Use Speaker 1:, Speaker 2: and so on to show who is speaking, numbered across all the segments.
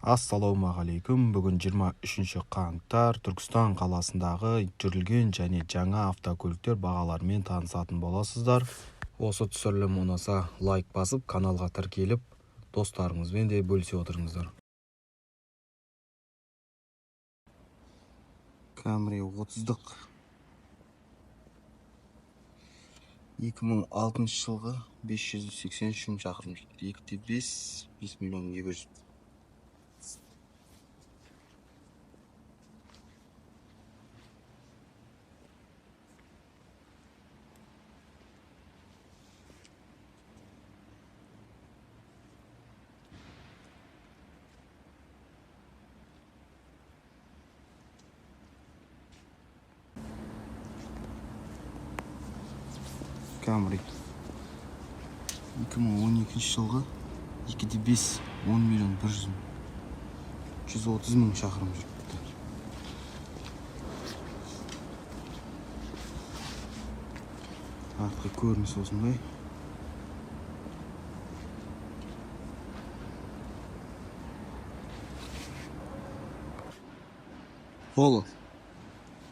Speaker 1: Ассалаумағалейкум. Бүгін 23 қаңтар Түркістан қаласындағы жүрілген және жаңа автокөліктер бағаларымен танысатын боласыздар. Осы түсірілім ұнаса лайк басып, каналға тіркеліп, достарыңызбен де бөлісе отырыңыздар. Camry 30-дық 2006 жылғы 583 шақырым. 2,5 миллион 200. Camry 2012 жылғы 2,5 10 миллион 130 мың шақырым жүріпті. Артқы көрініс осындай. Polo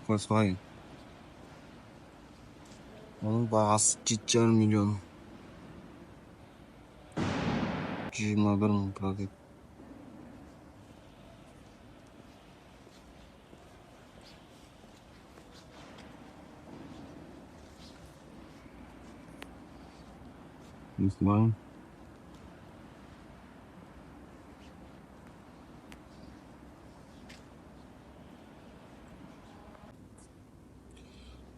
Speaker 1: Volkswagen. Оның бағасы 7,5 миллион 121 мың пробег. Volkswagen.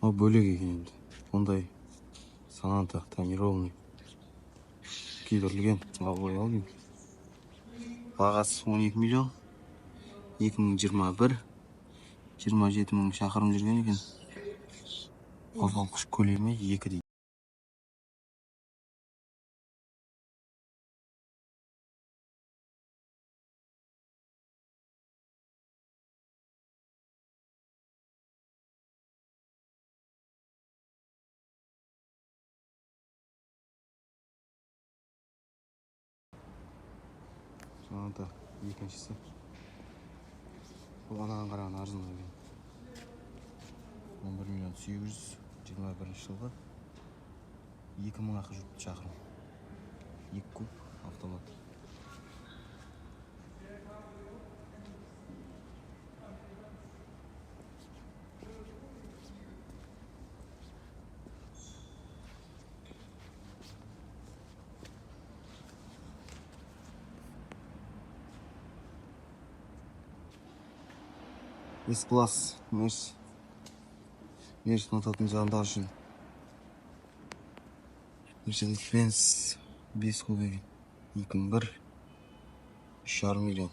Speaker 1: О, бөлек екен енді. Ондай Саната тонированный күйдірілген боялген. Бағасы 12 миллион 2021 27 мың шақырым жүрген екен. Қозғалтқыш көлемі 2 дейді. Саната екіншісі. Бұл анаған қараған арзан екен. 11 миллион 821 жылғы 2 мың ақы жүріпті шақырым. 2 куб автомат. S-класс Мерс ұнататын жандар үшін Mercedes-Benz 5 куб 2001 3,5 миллион.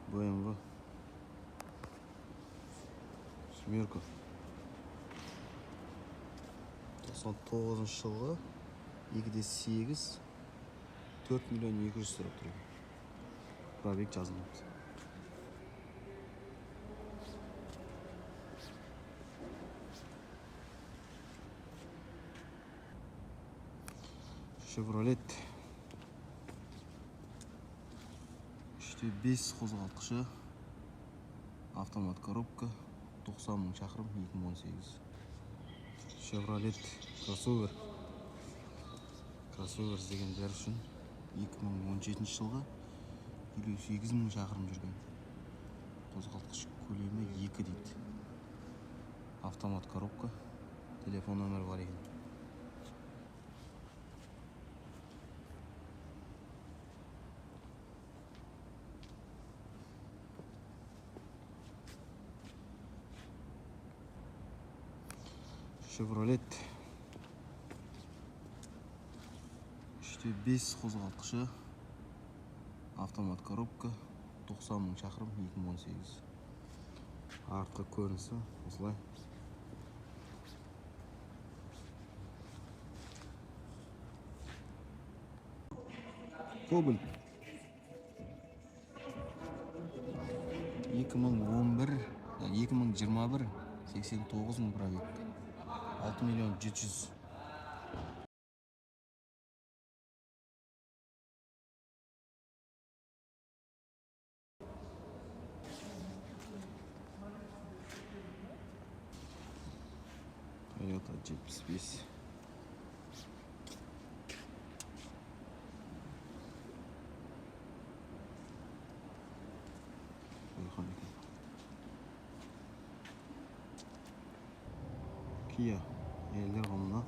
Speaker 1: BMW Семерка 99 жылғы 2,8 4 миллион 200 сұрап тұр. Пробег жазылмайды. Chevrolet 3,5 қозғалтқышы автомат коробка 90 мың шақырым 2018. Chevrolet Crossover дегендер үшін 2017 жылғы 58 мың шақырым жүрген. Қозғалтқыш көлемі 2 дейді. Автомат коробка, телефон нөмірі бар екен. Chevrolet 3,5 қозғалтқышы автомат коробка 90 мың шақырым 2018. артқы көрінісі осылай. Кобальт 2011 2021 89 мың пробег, 6 миллион 700. Toyota 75. Kia әйелдер қауымына.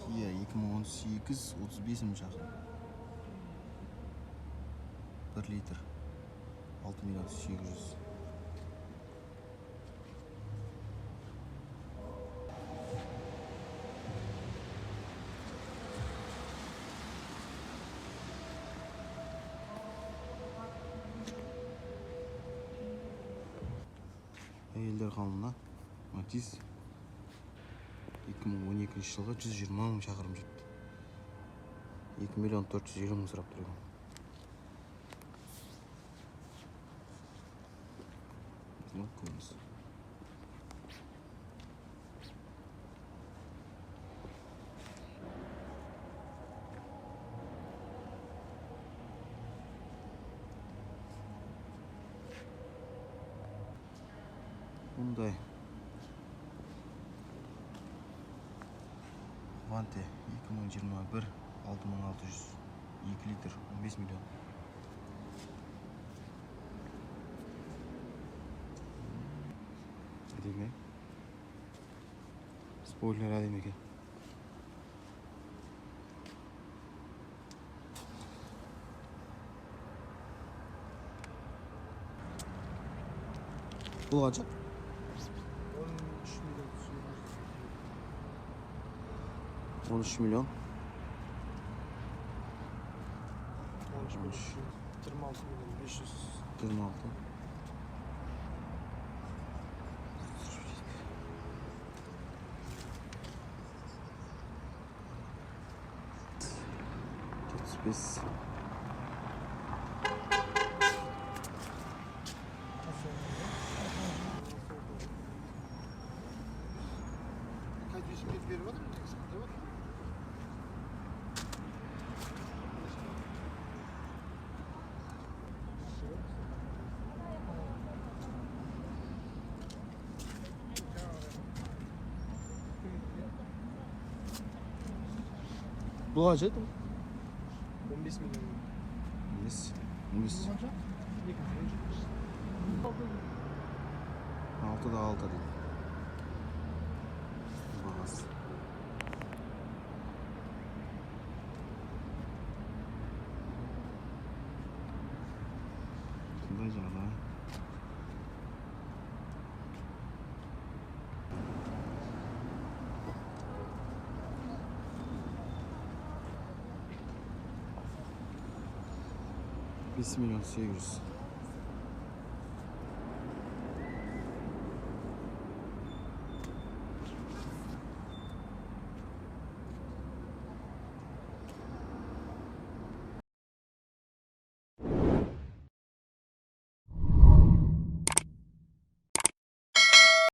Speaker 1: Kia 2018 35 мың шақырым. 1 литр 6 миллион 800. Әйелдер қауымына Matiz 2012 жылғы 120 мың шақырым жүрді. 2 миллион 450 мың сұрап тұрған. Көрініс. Бұндай Ванте 2021 6600, 2 литр 15 миллион. Әдемі. Спойлер әдемі екен. Бұл қанша? 13 миллион.
Speaker 2: 26 миллион 500.
Speaker 1: 26. Biz
Speaker 2: Kaç yüz metre veri var mı? Sıkıntı var mı?
Speaker 1: bu kaç etti?
Speaker 2: 15 milyon.
Speaker 1: 15. 6'da 6 değil. Bağız. Bundan sonra 5 milyon 800.